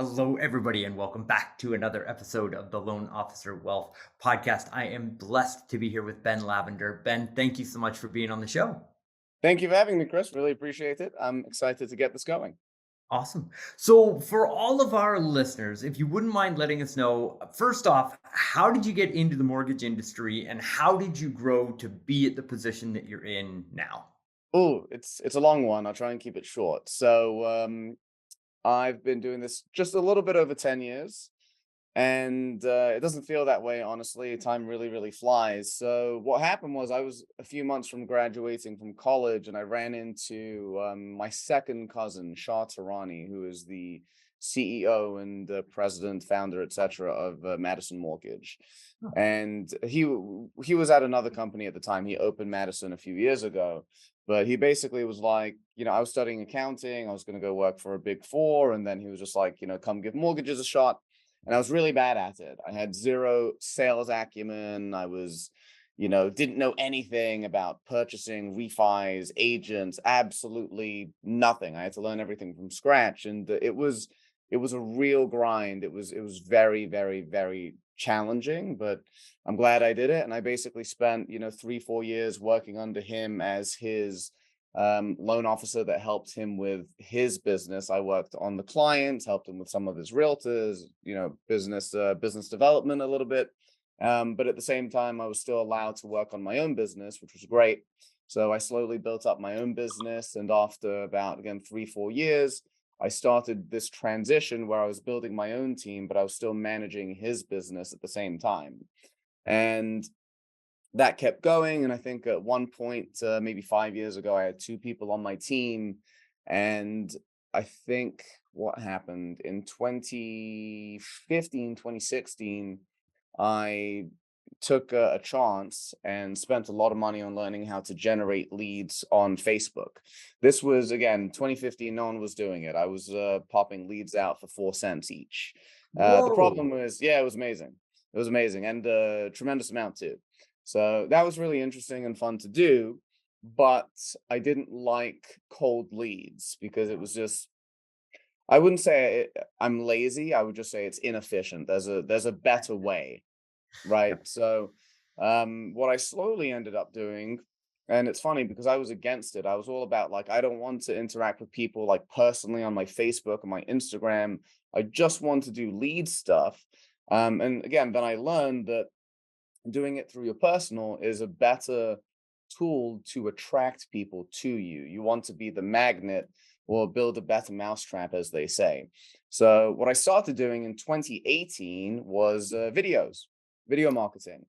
Hello, everybody, and welcome back to another episode of the Loan Officer Wealth Podcast. I am blessed to be here with Ben Lavender. Ben, thank you so much for being on the show. Thank you for having me, Chris. Really appreciate it. I'm excited to get this going. Awesome. So, for all of our listeners, if you wouldn't mind letting us know, first off, how did you get into the mortgage industry and how did you grow to be at the position that you're in now? Oh, it's a long one. I'll try and keep it short. I've been doing this just a little bit over 10 years, and it doesn't feel that way, honestly. Time really, really flies. So what happened was I was a few months from graduating from college, and I ran into my second cousin, Shah Tarani, who is the CEO and president, founder, etc., of Madison Mortgage. Oh, And he was at another company at the time. He opened Madison a few years ago, but he basically was like, I was studying accounting. I was going to go work for a big four, and then he was just like, come give mortgages a shot. And I was really bad at it. I had zero sales acumen. I was, didn't know anything about purchasing, refis, agents, absolutely nothing. I had to learn everything from scratch, and it was a real grind. It was very, very, very challenging, but I'm glad I did it. And I basically spent, 3 4 years working under him as his loan officer that helped him with his business. I worked on the clients, helped him with some of his realtors, business development a little bit. But at the same time, I was still allowed to work on my own business, which was great. So I slowly built up my own business, and after about again 3 4 years, I started this transition where I was building my own team, but I was still managing his business at the same time. And that kept going. And I think at one point, maybe 5 years ago, I had two people on my team. And I think what happened in 2015, 2016, I took a chance and spent a lot of money on learning how to generate leads on Facebook. This was again 2015. No one was doing it. I was popping leads out for 4 cents each. The whoa. problem was, yeah, it was amazing. It was amazing, and a tremendous amount too. So that was really interesting and fun to do. But I didn't like cold leads because it was just, I wouldn't say I'm lazy. I would just say it's inefficient. There's a better way, right? So, what I slowly ended up doing, and it's funny because I was against it. I was all about like, I don't want to interact with people like personally on my Facebook and my Instagram. I just want to do lead stuff. And again, then I learned that doing it through your personal is a better tool to attract people to you. You want to be the magnet or build a better mousetrap, as they say. So, what I started doing in 2018 was video marketing.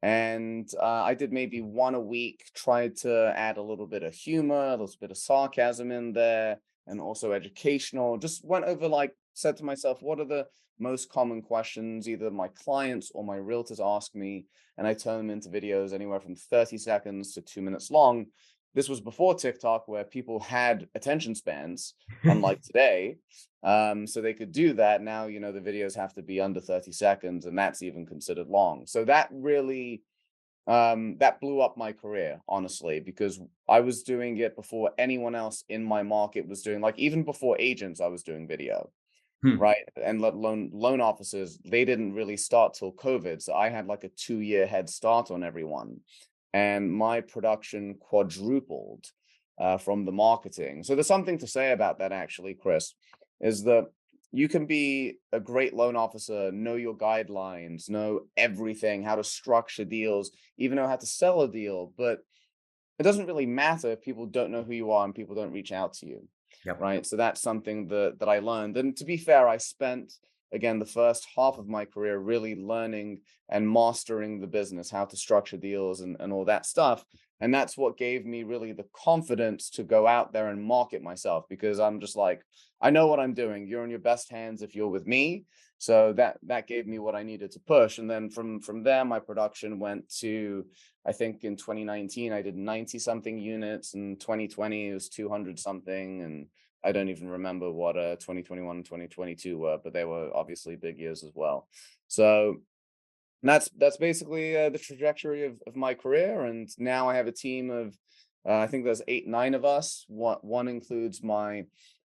And I did maybe one a week, tried to add a little bit of humor, a little bit of sarcasm in there, and also educational. Just went over, like, said to myself, what are the most common questions either my clients or my realtors ask me? And I turn them into videos anywhere from 30 seconds to 2 minutes long. This was before TikTok, where people had attention spans, unlike today. So they could do that. Now, the videos have to be under 30 seconds, and that's even considered long. So that really that blew up my career, honestly, because I was doing it before anyone else in my market was doing, like, even before agents, I was doing video, Hmm. right? And let alone loan officers, they didn't really start till COVID. So I had like a 2 year head start on everyone. And my production quadrupled from the marketing. So there's something to say about that, actually, Chris, is that you can be a great loan officer, know your guidelines, know everything, how to structure deals, even know how to sell a deal, but it doesn't really matter if people don't know who you are and people don't reach out to you, Yep. right? So that's something that I learned. And to be fair, I spent again the first half of my career really learning and mastering the business, how to structure deals and all that stuff. And that's what gave me really the confidence to go out there and market myself, because I'm just like, I know what I'm doing. You're in your best hands if you're with me. So that gave me what I needed to push. And then from there, my production went to, I think in 2019, I did 90 something units. In 2020, it was 200 something. And I don't even remember what 2021 and 2022 were, but they were obviously big years as well. So that's basically the trajectory of my career. And now I have a team of, I think there's 8 9 of us. One includes my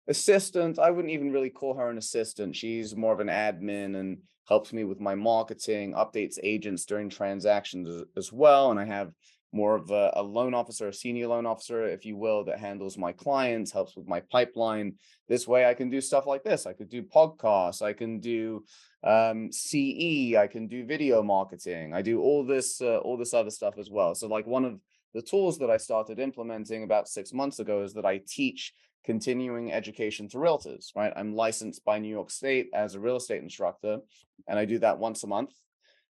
assistant. I wouldn't even really call her an assistant. She's more of an admin and helps me with my marketing, updates agents during transactions as well. And I have more of a loan officer, a senior loan officer, if you will, that handles my clients, helps with my pipeline. This way I can do stuff like this. I could do podcasts, I can do CE, I can do video marketing. I do all this other stuff as well. So like one of the tools that I started implementing about 6 months ago is that I teach continuing education to realtors, right? I'm licensed by New York State as a real estate instructor, and I do that once a month,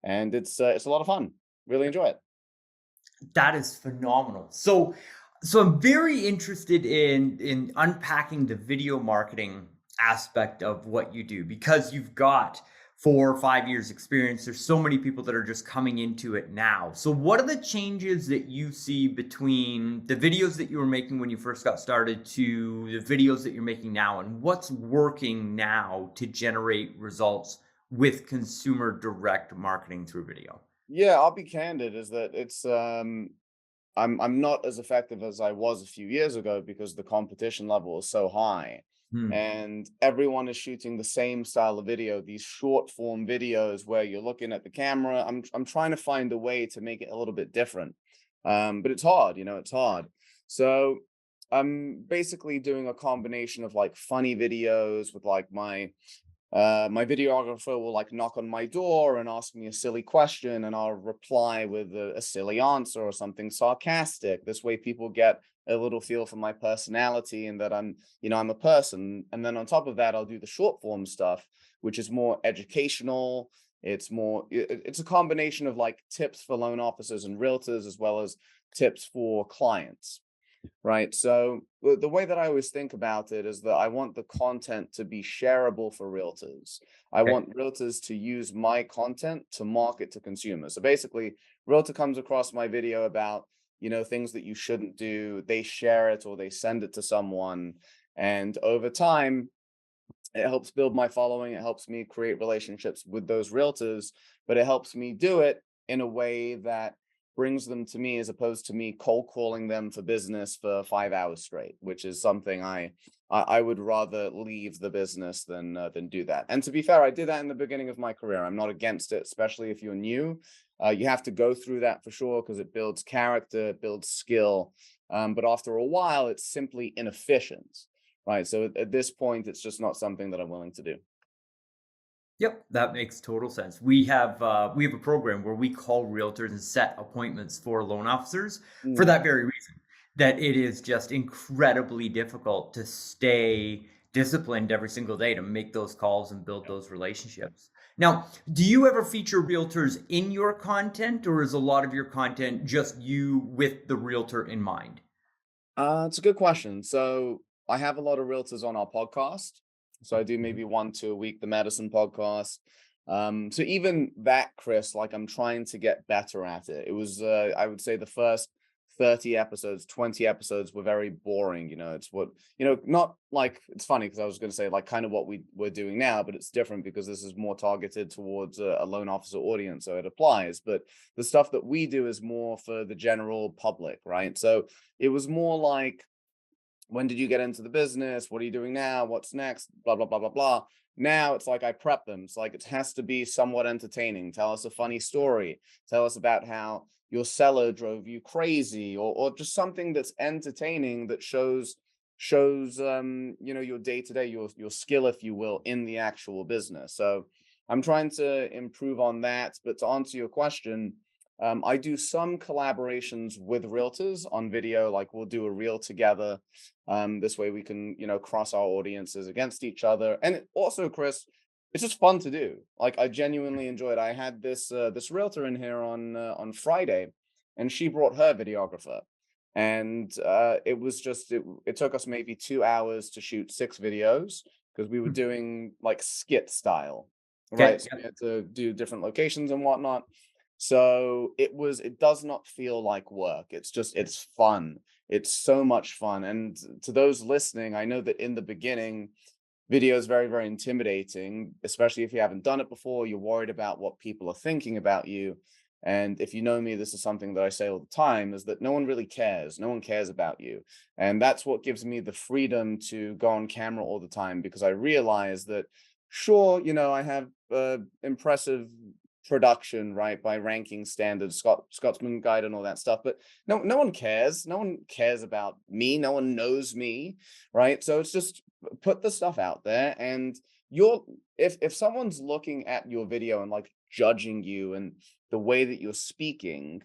and it's a lot of fun. Really enjoy it. That is phenomenal. So I'm very interested in unpacking the video marketing aspect of what you do because you've got 4 or 5 years experience. There's so many people that are just coming into it now. So what are the changes that you see between the videos that you were making when you first got started to the videos that you're making now, and what's working now to generate results with consumer direct marketing through video? Yeah, I'll be candid. Is that it's I'm not as effective as I was a few years ago because the competition level is so high. Hmm. And everyone is shooting the same style of video, these short form videos where you're looking at the camera. I'm trying to find a way to make it a little bit different. But it's hard, it's hard. So I'm basically doing a combination of like funny videos with like my videographer will like knock on my door and ask me a silly question, and I'll reply with a silly answer or something sarcastic. This way people get a little feel for my personality and that I'm a person. And then on top of that, I'll do the short form stuff, which is more educational. It's a combination of like tips for loan officers and realtors as well as tips for clients. Right. So the way that I always think about it is that I want the content to be shareable for realtors. I Okay. want realtors to use my content to market to consumers. So basically, realtor comes across my video about, things that you shouldn't do. They share it or they send it to someone. And over time, it helps build my following. It helps me create relationships with those realtors, but it helps me do it in a way that brings them to me as opposed to me cold calling them for business for 5 hours straight, which is something I would rather leave the business than do that. And to be fair, I did that in the beginning of my career. I'm not against it, especially if you're new. You have to go through that for sure because it builds character, it builds skill. But after a while, it's simply inefficient. Right. So at this point, it's just not something that I'm willing to do. Yep, that makes total sense. We have a program where we call realtors and set appointments for loan officers for Mm, that very reason. That it is just incredibly difficult to stay disciplined every single day to make those calls and build yeah. those relationships. Now, do you ever feature realtors in your content, or is a lot of your content just you with the realtor in mind? It's a good question. So I have a lot of realtors on our podcast. So I do Mhm. maybe 1, 2 a week, the Madison podcast. So even that, Chris, like I'm trying to get better at it. It was, I would say the first 30 episodes, 20 episodes were very boring. It's what, not like, it's funny because I was going to say like kind of what we're doing now, but it's different because this is more targeted towards a loan officer audience. So it applies. But the stuff that we do is more for the general public, right? So it was more like, when did you get into the business? What are you doing now? What's next? Blah, blah, blah, blah, blah. Now it's like I prep them. It's like it has to be somewhat entertaining. Tell us a funny story. Tell us about how your seller drove you crazy, or just something that's entertaining that shows your day to day, your skill, if you will, in the actual business. So I'm trying to improve on that. But to answer your question, I do some collaborations with realtors on video, like we'll do a reel together. This way we can, cross our audiences against each other. And also, Chris, it's just fun to do. Like I genuinely enjoy it. I had this realtor in here on Friday, and she brought her videographer. And it took us maybe 2 hours to shoot 6 videos because we were doing like skit style, right? Okay. So we Yep. had to do different locations and whatnot. So it does not feel like work. It's fun. It's so much fun. And to those listening, I know that in the beginning, video is very, very intimidating, especially if you haven't done it before. You're worried about what people are thinking about you. And if you know me, this is something that I say all the time, is that no one really cares. No one cares about you. And that's what gives me the freedom to go on camera all the time, because I realize that, sure, I have impressive production, right, by ranking standards, Scotsman Guide and all that stuff, but no one cares. No one cares about me. No one knows me, right? So it's just put the stuff out there, and you're if someone's looking at your video and like judging you and the way that you're speaking,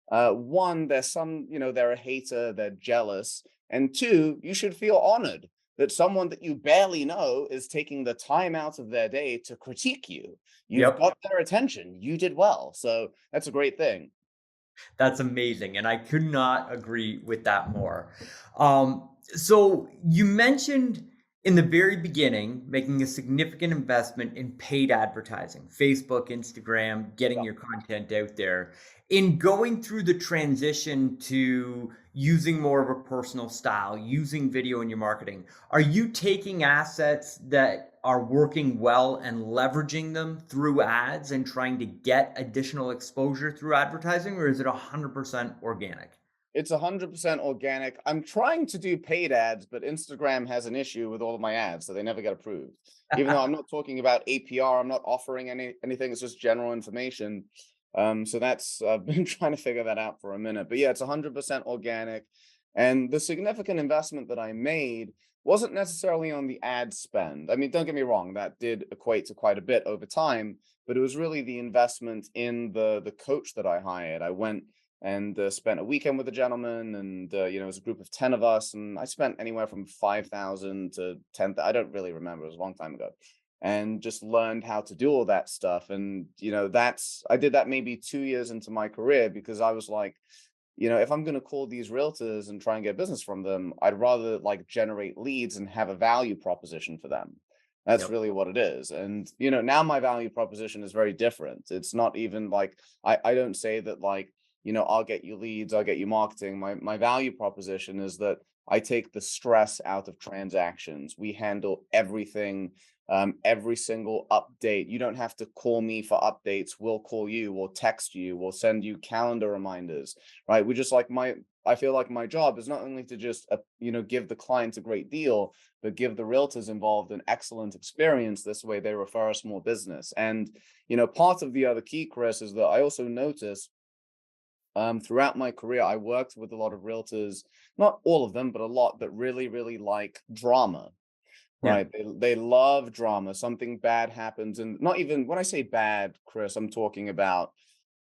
one, there's some, they're a hater, they're jealous, and two, you should feel honored that someone that you barely know is taking the time out of their day to critique you. You've Yep. got their attention. You did well. So that's a great thing. That's amazing, and I could not agree with that more. So you mentioned in the very beginning making a significant investment in paid advertising, Facebook, Instagram, getting Yeah. your content out there. In going through the transition to using more of a personal style, using video in your marketing, are you taking assets that are working well and leveraging them through ads and trying to get additional exposure through advertising, or is it 100% organic? It's 100% organic. I'm trying to do paid ads, but Instagram has an issue with all of my ads, so they never get approved. Even though I'm not talking about APR, I'm not offering anything. It's just general information. So that's I've been trying to figure that out for a minute. But yeah, it's 100% organic. And the significant investment that I made wasn't necessarily on the ad spend. I mean, don't get me wrong, that did equate to quite a bit over time, but it was really the investment in the coach that I hired. I went and spent a weekend with a gentleman, and it was a group of 10 of us, and I spent anywhere from 5,000 to 10,000. I don't really remember, it was a long time ago, and just learned how to do all that stuff. And that's I did that maybe 2 years into my career, because I was like, if I'm going to call these realtors and try and get business from them, I'd rather like generate leads and have a value proposition for them. That's Yep. really what it is. And now my value proposition is very different. It's not even like I don't say that, like, I'll get you leads, I'll get you marketing. My value proposition is that I take the stress out of transactions. We handle everything, every single update. You don't have to call me for updates. We'll call you, we'll text you, we'll send you calendar reminders, right? We just like I feel like my job is not only to just give the clients a great deal, but give the realtors involved an excellent experience. This way they refer us more business. And part of the other key, Chris, is that I also notice throughout my career, I worked with a lot of realtors, not all of them, but a lot, that really, really like drama, Yeah. right? They love drama. Something bad happens. And not even when I say bad, Chris, I'm talking about,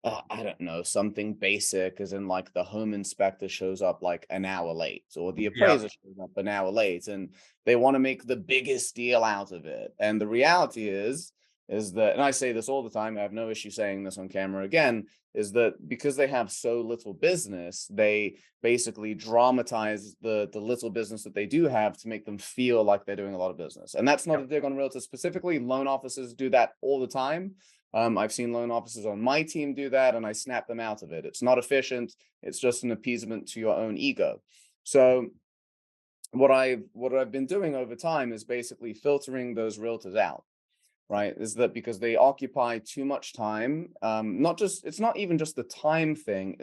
I don't know, something basic, as in like the home inspector shows up like an hour late, or the Yep. appraiser shows up an hour late, and they want to make the biggest deal out of it. And the reality is that, and I say this all the time, I have no issue saying this on camera again, is that because they have so little business, they basically dramatize the little business that they do have to make them feel like they're doing a lot of business. And that's not a Yep. dig on realtors specifically. Loan officers do that all the time. I've seen loan officers on my team do that, and I snap them out of it. It's not efficient. It's just an appeasement to your own ego. So what I've been doing over time is basically filtering those realtors out, right? Is that because they occupy too much time? It's not even just the time thing.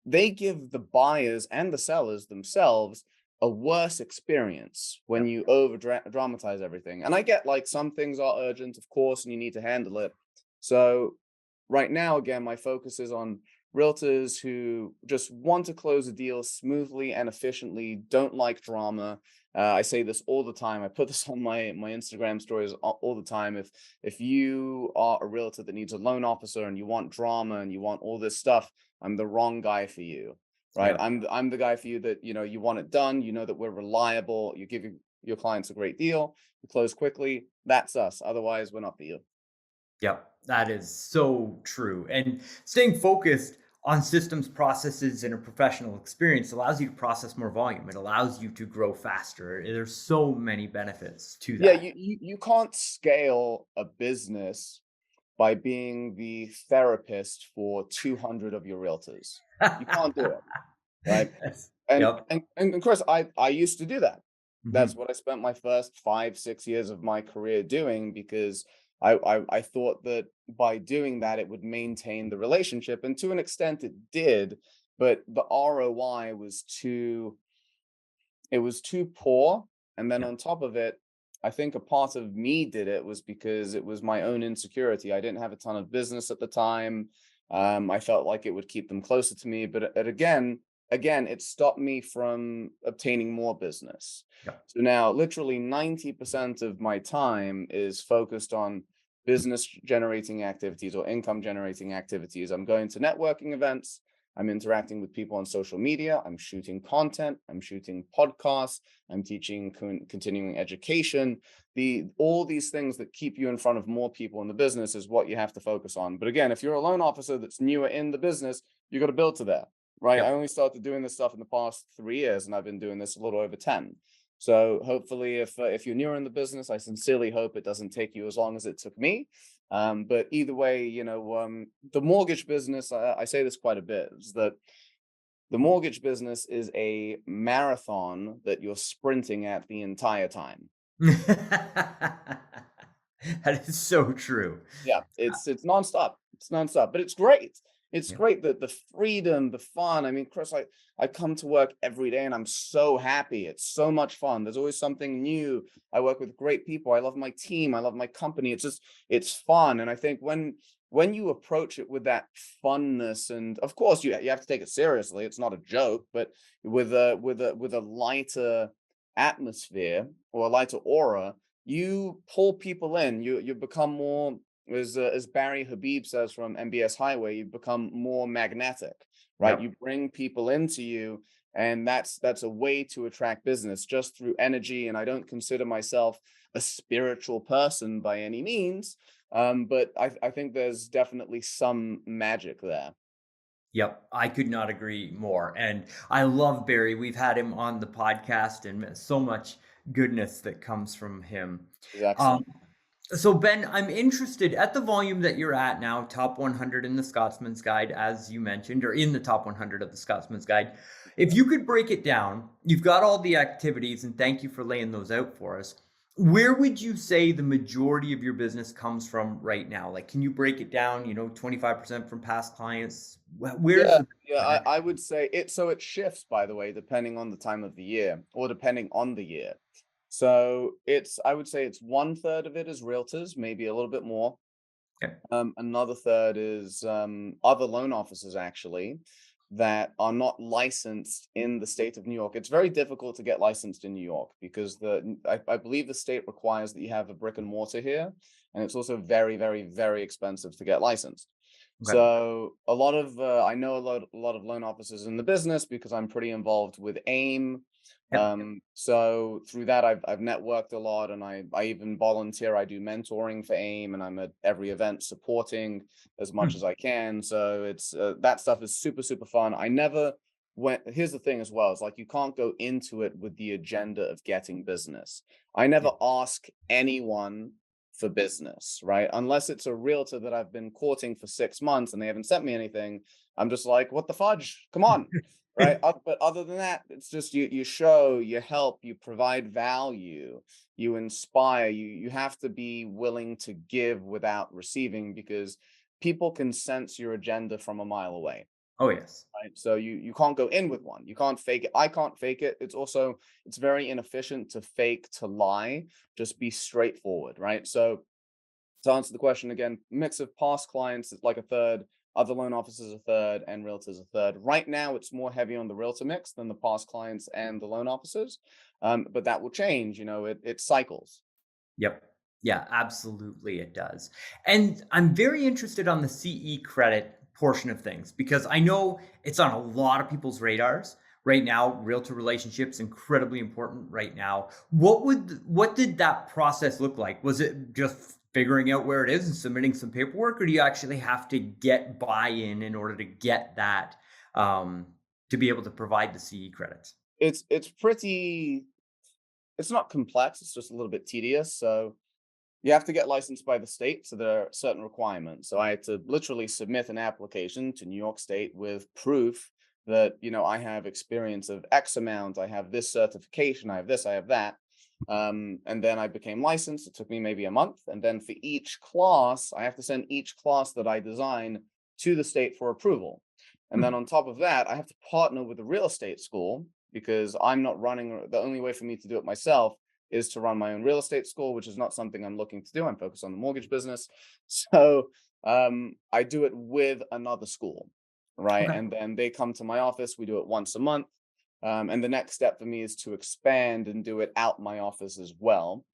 They give the buyers and the sellers themselves a worse experience when Yep. you over dramatize everything. And I get, like, some things are urgent, of course, and you need to handle it. So right now, again, my focus is on realtors who just want to close a deal smoothly and efficiently, don't like drama. I say this all the time. I put this on my Instagram stories all the time. If you are a realtor that needs a loan officer and you want drama and you want all this stuff, I'm the wrong guy for you, right? Yep. I'm the guy for you that you want it done. You know that we're reliable. You give your clients a great deal. You close quickly. That's us. Otherwise, we're not for you. Yep. That is so true. And staying focused on systems, processes, and a professional experience allows you to process more volume. It allows you to grow faster. There's so many benefits to Yeah, that. you can't scale a business by being the therapist for 200 of your realtors. You can't do it, right? Yes. And Yep. and of course, I used to do that. That's Mhm. what I spent my first 5, 6 years of my career doing, because I thought that by doing that, it would maintain the relationship, and to an extent it did, but the ROI was too poor. And then Yeah. on top of it, I think a part of me did it was because it was my own insecurity. I didn't have a ton of business at the time. I felt like it would keep them closer to me, but again, it stopped me from obtaining more business. Yeah. So now, literally 90% of my time is focused on business generating activities or income generating activities. I'm going to networking events. I'm interacting with people on social media. I'm shooting content. I'm shooting podcasts. I'm teaching continuing education. All these things that keep you in front of more people in the business is what you have to focus on. But again, if you're a loan officer that's newer in the business, you got to build to that, right? I Yep. only started doing this stuff in the past 3 years, and I've been doing this a little over 10. So hopefully, if you're newer in the business, I sincerely hope it doesn't take you as long as it took me. But either way, the mortgage business, I say this quite a bit, is that the mortgage business is a marathon that you're sprinting at the entire time. That is so true. Yeah, it's nonstop. It's nonstop, but it's great. It's Yeah. great that the freedom, the fun. I mean, Chris, I come to work every day and I'm so happy. It's so much fun. There's always something new. I work with great people. I love my team. I love my company. It's fun. And I think when you approach it with that funness, and of course you have to take it seriously. It's not a joke, but with a lighter atmosphere or a lighter aura, you pull people in. You become more, as Barry Habib says from MBS Highway, you become more magnetic, right? Yep. You bring people into you, and that's a way to attract business just through energy. And I don't consider myself a spiritual person by any means, but I think there's definitely some magic there. Yep, I could not agree more. And I love Barry. We've had him on the podcast and so much goodness that comes from him. It's Um, excellent. so Ben, I'm interested at the volume that you're at now, top 100 in the Scotsman's Guide, as you mentioned, or in the top 100 of the Scotsman's Guide. If you could break it down, you've got all the activities, and thank you for laying those out for us. Where would you say the majority of your business comes from right now? Like, can you break it down, 25% from past clients? Where's Yeah, the yeah, percentage? I would say it. So it shifts, by the way, depending on the time of the year or depending on the year. So I would say it's one third of it is realtors, maybe a little bit more. Okay. Another third is other loan officers actually that are not licensed in the state of New York. It's very difficult to get licensed in New York because I believe the state requires that you have a brick and mortar here, and it's also very, very, very expensive to get licensed. Okay. So I know a lot of loan officers in the business because I'm pretty involved with AIM. Yep. So through that, I've networked a lot, and I even volunteer. I do mentoring for AIM, and I'm at every event supporting as much Hmm. as I can. So it's that stuff is super super fun. I never went. Here's the thing as well: is like you can't go into it with the agenda of getting business. I Yeah. never ask anyone for business, right? Unless it's a realtor that I've been courting for 6 months and they haven't sent me anything. I'm just like, what the fudge? Come on, right? But other than that, it's just you show, you help, you provide value, you inspire. You have to be willing to give without receiving because people can sense your agenda from a mile away. Oh, yes. Right. So you can't go in with one. You can't fake it. I can't fake it. It's very inefficient to fake, to lie. Just be straightforward, right? So to answer the question again, mix of past clients is like a third, other loan officers a third, and realtors a third. Right now, it's more heavy on the realtor mix than the past clients and the loan officers, but that will change. It cycles. Yep. Yeah, absolutely it does. And I'm very interested on the CE credit portion of things because I know it's on a lot of people's radars right now. Realtor relationships incredibly important right now. What did that process look like? Was it just figuring out where it is and submitting some paperwork, or do you actually have to get buy-in in order to get that um, to be able to provide the CE credits? It's pretty. It's not complex. It's just a little bit tedious. So you have to get licensed by the state, so there are certain requirements. So I had to literally submit an application to New York State with proof that I have experience of X amount, I have this certification, I have this, I have that. And then I became licensed. It took me maybe a month. And then for each class, I have to send each class that I design to the state for approval. And then Hmm. on top of that, I have to partner with a real estate school because I'm not running. The only way for me to do it myself is to run my own real estate school, which is not something I'm looking to do. I'm focused on the mortgage business. So I do it with another school, right? Okay. And then they come to my office. We do it once a month. And the next step for me is to expand and do it out my office as well,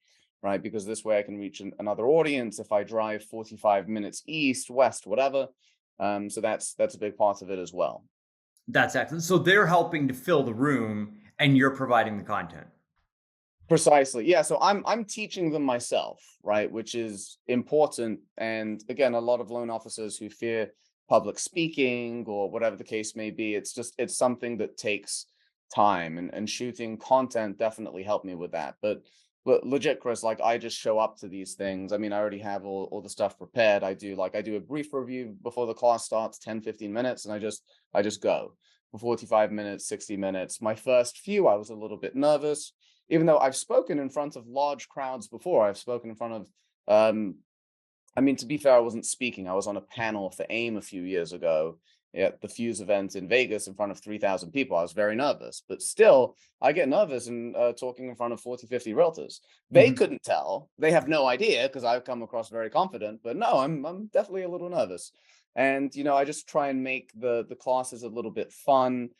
right? Because this way I can reach another audience if I drive 45 minutes east, west, whatever. So that's a big part of it as well. That's excellent. So they're helping to fill the room and you're providing the content. Precisely. Yeah. So I'm teaching them myself, right? Which is important. And again, a lot of loan officers who fear public speaking or whatever the case may be, it's something that takes time and shooting content definitely helped me with that. But legit, Chris, like I just show up to these things. I mean, I already have all the stuff prepared. I do a brief review before the class starts, 10-15 minutes, and I just go for 45 minutes, 60 minutes. My first few, I was a little bit nervous even though I've spoken in front of large crowds before. I've spoken in front of, I mean, to be fair, I wasn't speaking. I was on a panel for AIM a few years ago at the Fuse event in Vegas in front of 3,000 people. I was very nervous, but still, I get nervous in talking in front of 40, 50 realtors. They Mhm. couldn't tell. They have no idea because I've come across very confident, but no, I'm definitely a little nervous. And I just try and make the classes a little bit fun,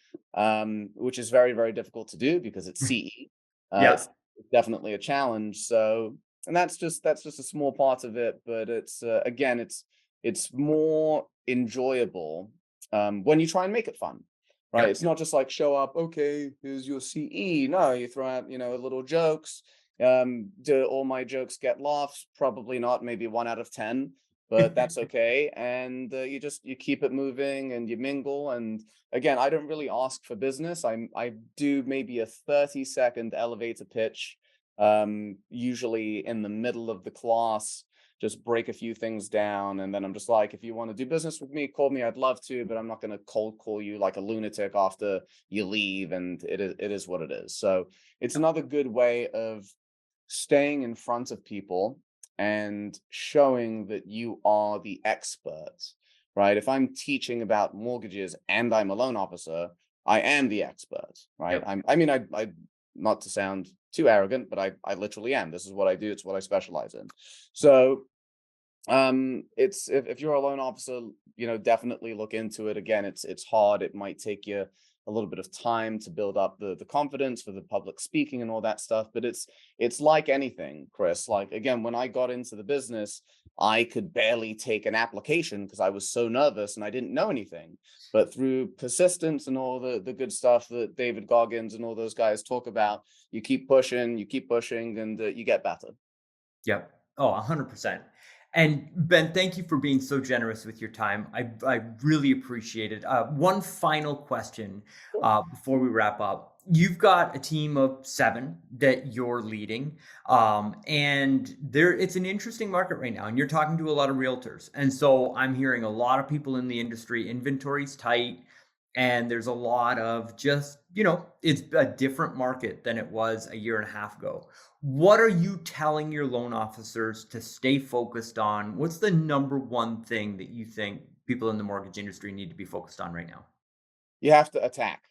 which is very, very difficult to do because it's CE. Yeah. It's definitely a challenge. So, and that's just a small part of it, but it's again, it's more enjoyable when you try and make it fun, right? Yeah. It's not just like show up, okay, here's your CE. No, you throw out little jokes. Do all my jokes get laughs? Probably not. Maybe 1 out of 10, but that's okay. And you keep it moving and you mingle. And again, I don't really ask for business. I do maybe a 30-second elevator pitch, usually in the middle of the class, just break a few things down. And then I'm just like, if you want to do business with me, call me. I'd love to, but I'm not going to cold call you like a lunatic after you leave. And it is what it is. So it's another good way of staying in front of people and showing that you are the expert, right? If I'm teaching about mortgages and I'm a loan officer, I am the expert, right? Yep. I not to sound too arrogant, but I literally am. This is what I do. It's what I specialize in. So it's if you're a loan officer, definitely look into it. Again, it's hard. It might take you a little bit of time to build up the confidence for the public speaking and all that stuff, but it's like anything, Chris. Like again, when I got into the business, I could barely take an application because I was so nervous and I didn't know anything. But through persistence and all the good stuff that David Goggins and all those guys talk about, you keep pushing, and you get better. Yep. Oh, 100%. And Ben, thank you for being so generous with your time. I really appreciate it. One final question before we wrap up. You've got a team of 7 that you're leading, and it's an interesting market right now. And you're talking to a lot of realtors, and so I'm hearing a lot of people in the industry. Inventory's tight, and there's a lot of just it's a different market than it was a year and a half ago. What are you telling your loan officers to stay focused on? What's the number one thing that you think people in the mortgage industry need to be focused on right now? You have to attack.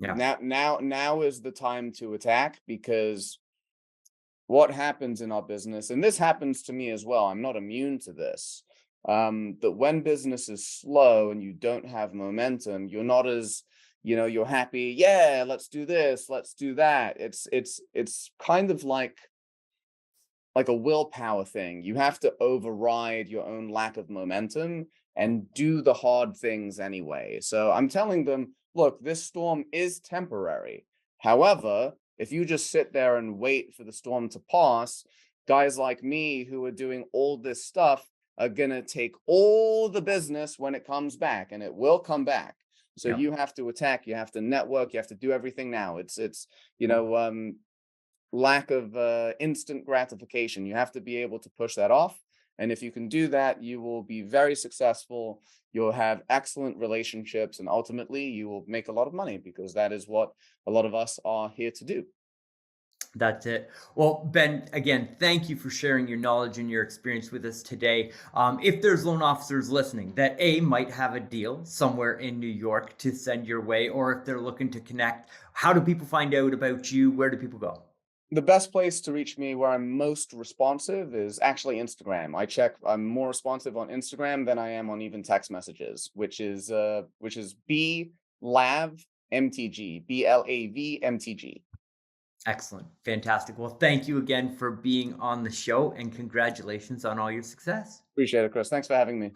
Yeah. Now is the time to attack because what happens in our business, and this happens to me as well, I'm not immune to this, that when business is slow and you don't have momentum, you're not as, you're happy, yeah, let's do this, let's do that. It's kind of like a willpower thing. You have to override your own lack of momentum and do the hard things anyway. So I'm telling them, look, this storm is temporary. However, if you just sit there and wait for the storm to pass, guys like me who are doing all this stuff are going to take all the business when it comes back, and it will come back. So Yeah. you have to attack, you have to network, you have to do everything now. You know, lack of instant gratification. You have to be able to push that off. And if you can do that, you will be very successful. You'll have excellent relationships, and ultimately, you will make a lot of money because that is what a lot of us are here to do. That's it. Well, Ben, again, thank you for sharing your knowledge and your experience with us today. If there's loan officers listening that A, might have a deal somewhere in New York to send your way, or if they're looking to connect, how do people find out about you? Where do people go? The best place to reach me where I'm most responsive is actually Instagram. I'm more responsive on Instagram than I am on even text messages, which is B Lav MTG, BLAV MTG. Excellent. Fantastic. Well, thank you again for being on the show and congratulations on all your success. Appreciate it, Chris. Thanks for having me.